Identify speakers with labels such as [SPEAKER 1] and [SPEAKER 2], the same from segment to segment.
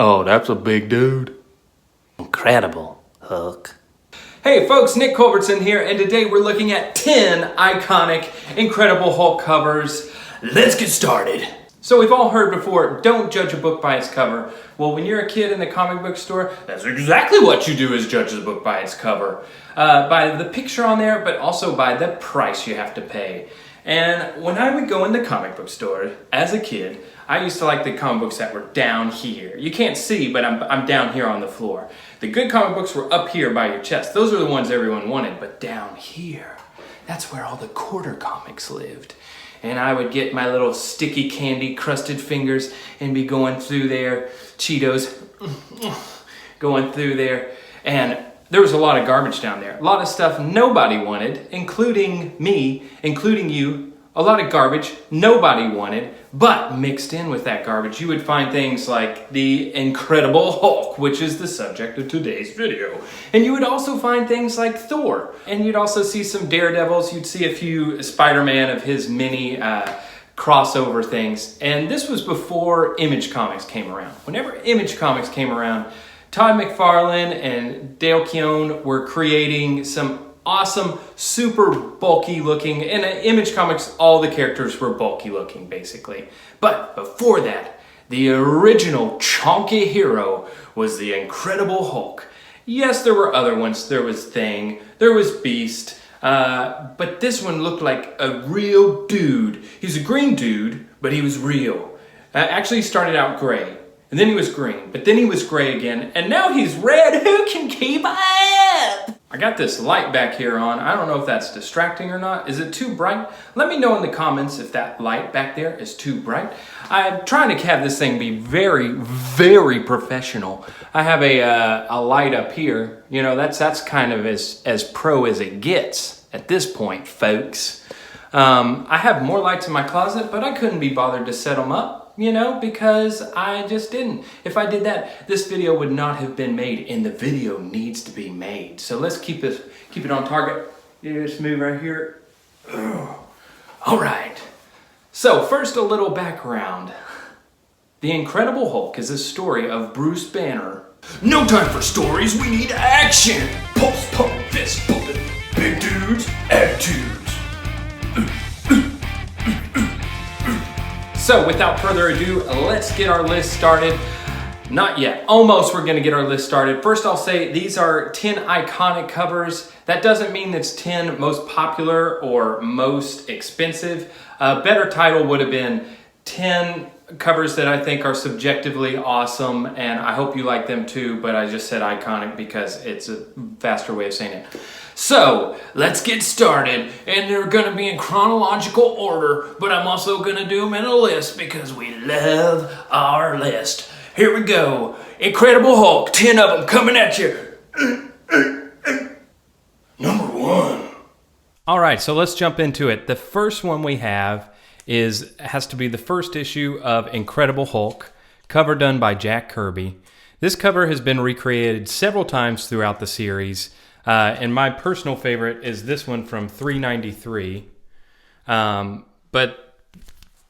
[SPEAKER 1] Oh, that's a big dude.
[SPEAKER 2] Incredible Hulk.
[SPEAKER 1] Hey folks, Nick Culbertson here, and today we're looking at 10 iconic Incredible Hulk covers. Let's get started. So we've all heard before, don't judge a book by its cover. Well, when you're a kid in the comic book store, that's exactly what you do, is judge the book by its cover. By the picture on there, but also by the price you have to pay. And when I would go in the comic book store as a kid, I used to like the comic books that were down here. You can't see, but I'm down here on the floor. The good comic books were up here by your chest. Those are the ones everyone wanted, but down here, that's where all the quarter comics lived. And I would get my little sticky candy crusted fingers and be going through there, Cheetos, going through there. And there was a lot of garbage down there. A lot of stuff nobody wanted, including me, including you. A lot of garbage nobody wanted, but mixed in with that garbage, you would find things like the Incredible Hulk, which is the subject of today's video. And you would also find things like Thor. And you'd also see some Daredevils. You'd see a few Spider-Man of his mini crossover things. And this was before Image Comics came around. Whenever Image Comics came around, Todd McFarlane and Dale Keown were creating some awesome, super bulky looking, in Image Comics, all the characters were bulky looking, basically. But before that, the original chonky hero was the Incredible Hulk. Yes, there were other ones. There was Thing, there was Beast, but this one looked like a real dude. He's a green dude, but he was real. Actually, he started out gray, and then he was green, but then he was gray again, and now he's red. Who can keep up? I got this light back here on. I don't know if that's distracting or not. Is it too bright? Let me know in the comments if that light back there is too bright. I'm trying to have this thing be very, very professional. I have a light up here. You know, that's kind of as pro as it gets at this point, folks. I have more lights in my closet, but I couldn't be bothered to set them up. You know, because I just didn't. If I did that, this video would not have been made, and the video needs to be made. So let's keep it on target. Just move right here. All right. So first, a little background. The Incredible Hulk is a story of Bruce Banner. No time for stories, we need action. Pulse, pump, fist pumping, big dudes, attitudes. So without further ado, let's get our list started. Not yet, almost we're gonna get our list started. First I'll say these are 10 iconic covers. That doesn't mean it's 10 most popular or most expensive. A better title would have been 10 covers that I think are subjectively awesome, and I hope you like them too, but I just said iconic because it's a faster way of saying it. So, let's get started, and they're gonna be in chronological order, but I'm also gonna do them in a list because we love our list. Here we go. Incredible Hulk, 10 of them coming at you. Number 1. All right, so let's jump into it. The first one we have has to be the first issue of Incredible Hulk, cover done by Jack Kirby. This cover has been recreated several times throughout the series. And my personal favorite is this one from 393. But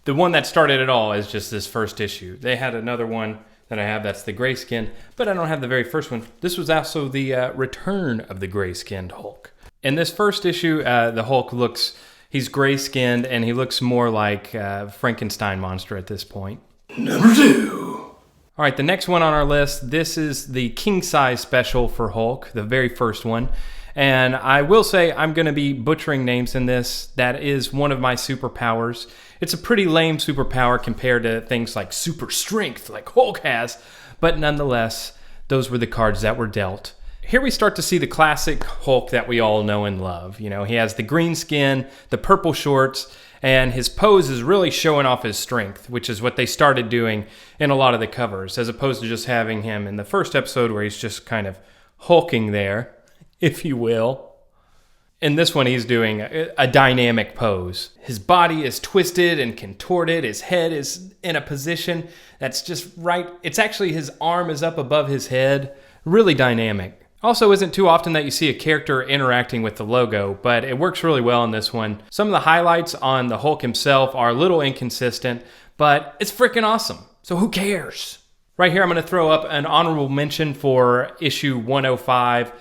[SPEAKER 1] the one that started it all is just this first issue. They had another one that I have, that's the grayskin, but I don't have the very first one. This was also the return of the gray-skinned Hulk. In this first issue, the Hulk he's gray-skinned, and he looks more like a Frankenstein monster at this point. Number 2. All right, the next one on our list, this is the king-size special for Hulk, the very first one. And I will say I'm going to be butchering names in this. That is one of my superpowers. It's a pretty lame superpower compared to things like super strength like Hulk has. But nonetheless, those were the cards that were dealt. Here we start to see the classic Hulk that we all know and love. You know, he has the green skin, the purple shorts, and his pose is really showing off his strength, which is what they started doing in a lot of the covers, as opposed to just having him in the first episode where he's just kind of hulking there, if you will. In this one, he's doing a dynamic pose. His body is twisted and contorted. His head is in a position that's just right. It's actually his arm is up above his head. Really dynamic. Also isn't too often that you see a character interacting with the logo, but it works really well in this one. Some of the highlights on the Hulk himself are a little inconsistent, but it's freaking awesome. So who cares? Right here, I'm going to throw up an honorable mention for issue 105.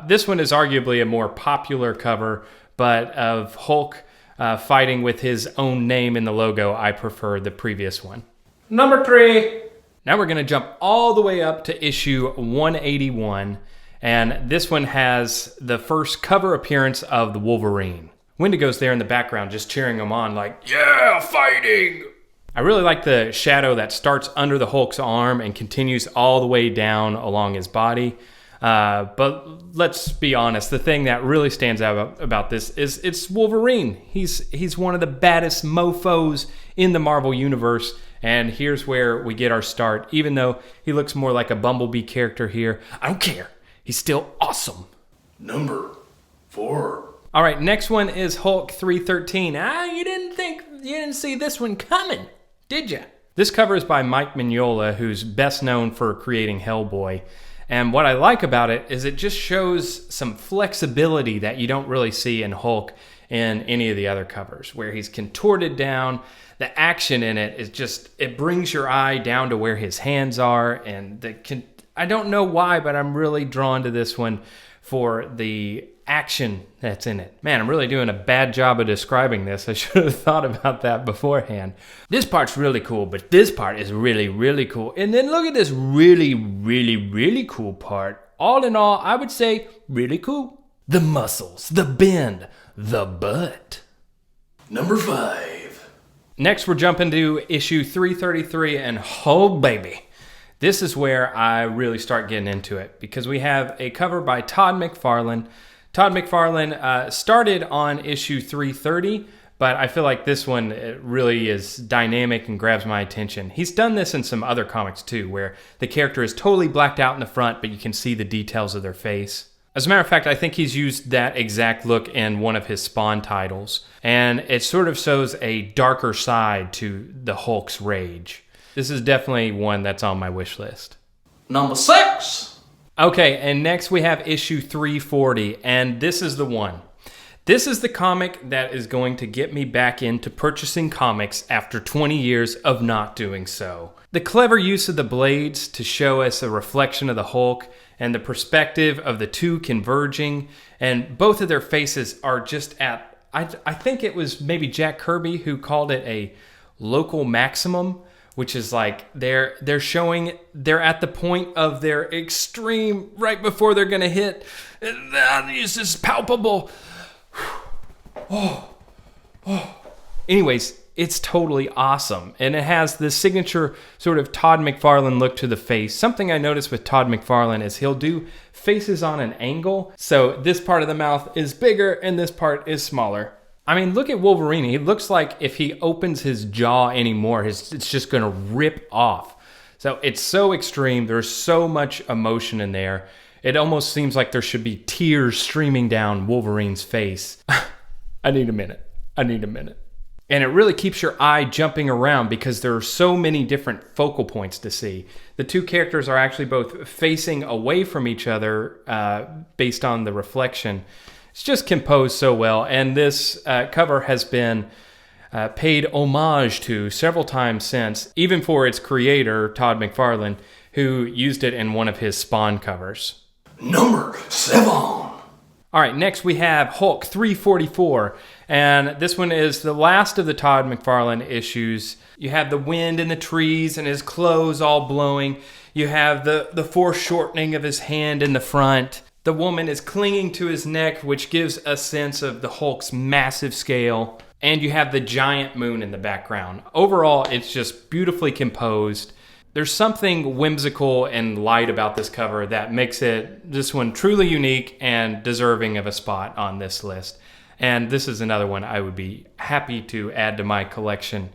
[SPEAKER 1] This one is arguably a more popular cover, but of Hulk fighting with his own name in the logo, I prefer the previous one. Number 3. Now we're going to jump all the way up to issue 181, and this one has the first cover appearance of the Wolverine. Wendigo's there in the background just cheering him on like, yeah, fighting! I really like the shadow that starts under the Hulk's arm and continues all the way down along his body. But let's be honest, the thing that really stands out about this is it's Wolverine. He's one of the baddest mofos in the Marvel Universe, and here's where we get our start. Even though he looks more like a Bumblebee character here, I don't care. He's still awesome.
[SPEAKER 3] Number 4.
[SPEAKER 1] All right, next one is Hulk 313. You didn't see this one coming, did ya? This cover is by Mike Mignola, who's best known for creating Hellboy. And what I like about it is it just shows some flexibility that you don't really see in Hulk in any of the other covers, where he's contorted down. The action in it is just, it brings your eye down to where his hands are. And I don't know why, but I'm really drawn to this one for the action that's in it. Man, I'm really doing a bad job of describing this. I should have thought about that beforehand. This part's really cool, but this part is really, really cool. And then look at this really, really, really cool part. All in all, I would say really cool. The muscles, the bend, the butt.
[SPEAKER 3] Number 5.
[SPEAKER 1] Next, we're jumping to issue 333, and oh baby, this is where I really start getting into it, because we have a cover by Todd McFarlane. Todd McFarlane started on issue 330, but I feel like this one really is dynamic and grabs my attention. He's done this in some other comics too, where the character is totally blacked out in the front, but you can see the details of their face. As a matter of fact, I think he's used that exact look in one of his Spawn titles, and it sort of shows a darker side to the Hulk's rage. This is definitely one that's on my wish list.
[SPEAKER 3] Number 6.
[SPEAKER 1] Okay, and next we have issue 340, and this is the one. This is the comic that is going to get me back into purchasing comics after 20 years of not doing so. The clever use of the blades to show us a reflection of the Hulk and the perspective of the two converging, and both of their faces are just at, I think it was maybe Jack Kirby who called it a local maximum, which is like they're showing they're at the point of their extreme right before they're gonna hit. It's just palpable. Anyways, it's totally awesome, and it has the signature sort of Todd McFarlane look to the face. Something I noticed with Todd McFarlane is he'll do faces on an angle, so this part of the mouth is bigger and this part is smaller. I mean, look at Wolverine. He looks like if he opens his jaw anymore, it's just going to rip off. So it's so extreme. There's so much emotion in there. It almost seems like there should be tears streaming down Wolverine's face. I need a minute. And it really keeps your eye jumping around because there are so many different focal points to see. The two characters are actually both facing away from each other based on the reflection. It's just composed so well, and this cover has been paid homage to several times since, even for its creator, Todd McFarlane, who used it in one of his Spawn covers.
[SPEAKER 3] Number 7.
[SPEAKER 1] All right, next we have Hulk 344, and this one is the last of the Todd McFarlane issues. You have the wind in the trees and his clothes all blowing. You have the foreshortening of his hand in the front. The woman is clinging to his neck, which gives a sense of the Hulk's massive scale. And you have the giant moon in the background. Overall, it's just beautifully composed. There's something whimsical and light about this cover that makes this one truly unique and deserving of a spot on this list. And this is another one I would be happy to add to my collection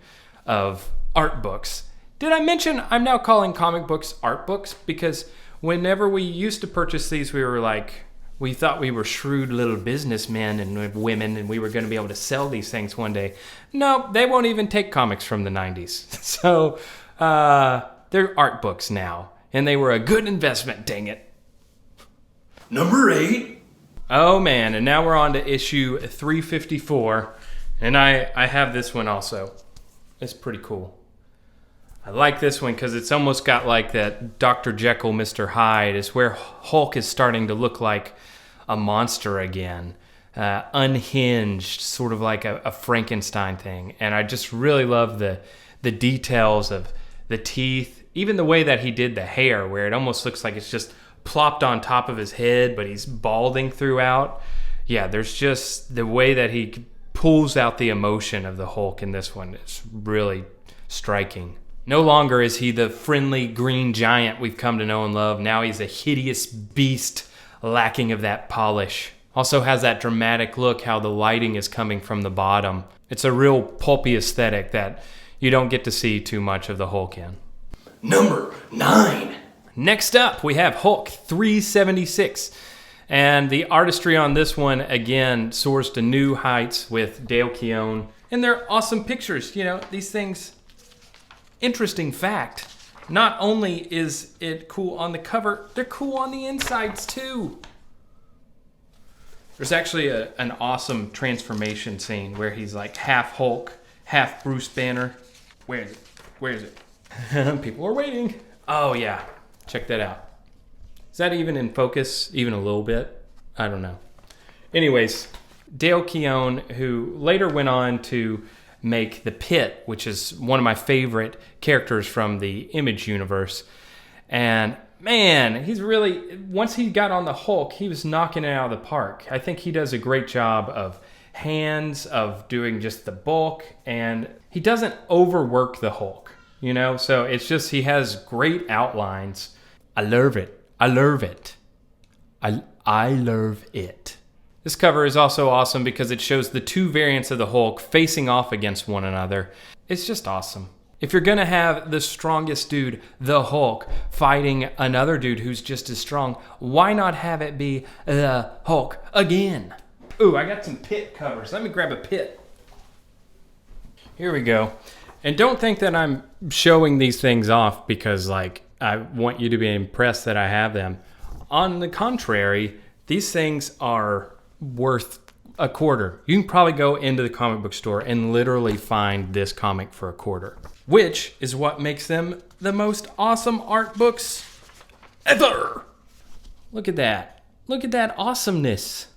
[SPEAKER 1] of art books. Did I mention I'm now calling comic books art books? Because whenever we used to purchase these, we thought we were shrewd little businessmen and women, and we were going to be able to sell these things one day. No, they won't even take comics from the 90s. So they're art books now, and they were a good investment, dang it.
[SPEAKER 3] Number 8.
[SPEAKER 1] Oh man, and now we're on to issue 354, and I have this one also. It's pretty cool. I like this one because it's almost got like that Dr. Jekyll, Mr. Hyde. It's where Hulk is starting to look like a monster again. Unhinged, sort of like a Frankenstein thing. And I just really love the details of the teeth, even the way that he did the hair, where it almost looks like it's just plopped on top of his head, but he's balding throughout. Yeah, there's just the way that he pulls out the emotion of the Hulk in this one. It's really striking. No longer is he the friendly green giant we've come to know and love. Now he's a hideous beast lacking of that polish. Also has that dramatic look, how the lighting is coming from the bottom. It's a real pulpy aesthetic that you don't get to see too much of the Hulk in.
[SPEAKER 3] Number 9.
[SPEAKER 1] Next up, we have Hulk 376. And the artistry on this one, again, soars to new heights with Dale Keown. And they're awesome pictures. You know, these things, interesting fact, not only is it cool on the cover, they're cool on the insides too. There's actually an awesome transformation scene where he's like half Hulk, half Bruce Banner. Where is it? Where is it? People are waiting. Oh yeah, check that out. Is that even in focus? Even a little bit? I don't know. Anyways, Dale Keown, who later went on to make The Pit, which is one of my favorite characters from the Image universe. And man, he's really, once he got on the Hulk, he was knocking it out of the park. I think he does a great job of hands, of doing just the bulk, and he doesn't overwork the Hulk, you know? So it's just, he has great outlines. I love it. I love it. I love it. This cover is also awesome because it shows the two variants of the Hulk facing off against one another. It's just awesome. If you're gonna have the strongest dude, the Hulk, fighting another dude who's just as strong, why not have it be the Hulk again? Ooh, I got some Pit covers. Let me grab a Pit. Here we go. And don't think that I'm showing these things off because, like, I want you to be impressed that I have them. On the contrary, these things are worth a quarter. You can probably go into the comic book store and literally find this comic for a quarter, which is what makes them the most awesome art books ever. Look at that. Look at that awesomeness.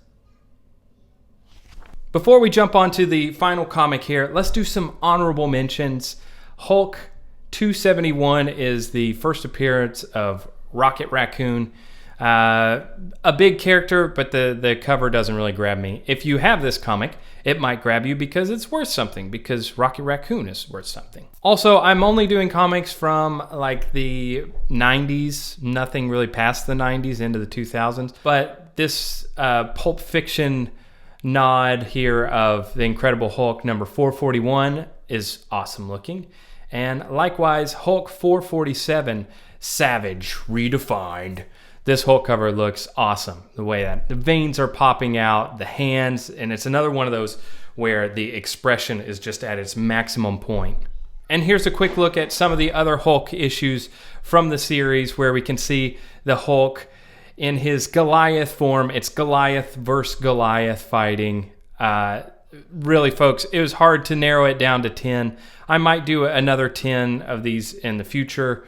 [SPEAKER 1] Before we jump on to the final comic here, let's do some honorable mentions. Hulk 271 is the first appearance of Rocket Raccoon. A big character, but the cover doesn't really grab me. If you have this comic, it might grab you because it's worth something, because Rocket Raccoon is worth something. Also, I'm only doing comics from like the 90s, nothing really past the 90s into the 2000s, but this Pulp Fiction nod here of the Incredible Hulk number 441 is awesome looking. And likewise, Hulk 447, Savage Redefined. This Hulk cover looks awesome. The way that the veins are popping out, the hands, and it's another one of those where the expression is just at its maximum point. And here's a quick look at some of the other Hulk issues from the series where we can see the Hulk in his Goliath form. It's Goliath versus Goliath fighting. Really, folks, it was hard to narrow it down to 10. I might do another 10 of these in the future,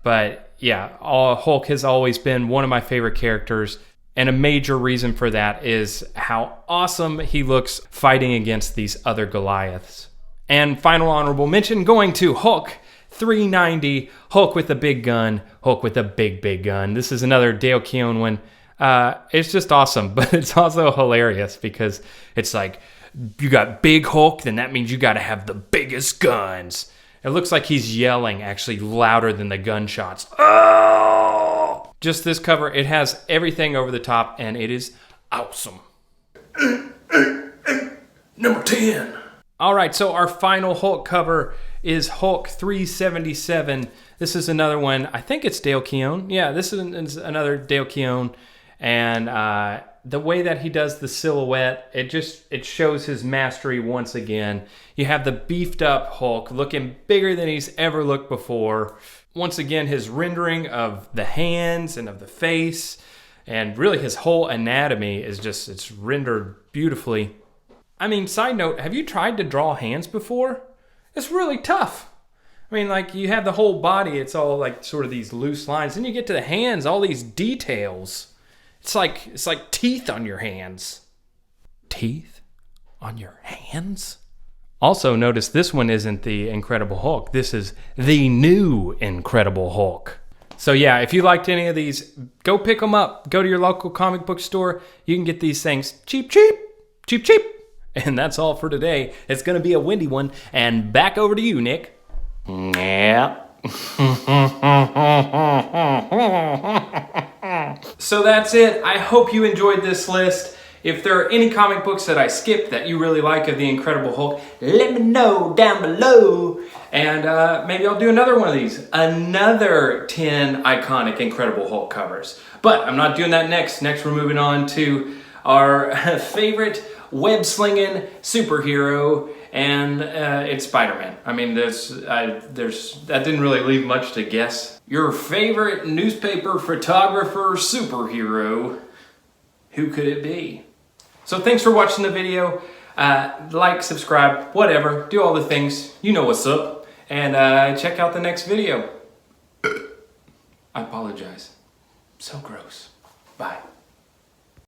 [SPEAKER 1] but yeah, Hulk has always been one of my favorite characters, and a major reason for that is how awesome he looks fighting against these other Goliaths. And final honorable mention going to Hulk 390, Hulk with a big gun, Hulk with a big gun. This is another Dale Keown one. It's just awesome, but it's also hilarious because it's like, you got big Hulk, then that means you got to have the biggest guns. It looks like he's yelling actually louder than the gunshots. Oh! Just this cover, it has everything over the top, and it is awesome.
[SPEAKER 3] Number 10.
[SPEAKER 1] All right, so our final Hulk cover is Hulk 377. This is another one. I think it's Dale Keown. Yeah, this is another Dale Keown. And the way that he does the silhouette, it shows his mastery once again. You have the beefed up Hulk looking bigger than he's ever looked before. Once again, his rendering of the hands and of the face, and really his whole anatomy is just, it's rendered beautifully. I mean, side note, have you tried to draw hands before? It's really tough. I mean, like, you have the whole body, it's all like sort of these loose lines. Then you get to the hands, all these details. It's like teeth on your hands. Teeth on your hands? Also, notice this one isn't the Incredible Hulk. This is the new Incredible Hulk. So yeah, if you liked any of these, go pick them up. Go to your local comic book store. You can get these things cheap, cheap, cheap, cheap. And that's all for today. It's going to be a windy one. And back over to you, Nick.
[SPEAKER 2] Yeah.
[SPEAKER 1] So that's it. I hope you enjoyed this list. If there are any comic books that I skipped that you really like of the Incredible Hulk, let me know down below. And maybe I'll do another one of these. Another 10 iconic Incredible Hulk covers. But I'm not doing that next. Next we're moving on to our favorite web-slinging superhero, and it's Spider-Man. I mean, that didn't really leave much to guess. Your favorite newspaper photographer superhero, who could it be? So thanks for watching the video. Like, subscribe, whatever. Do all the things. You know what's up. And check out the next video. I apologize. So gross. Bye.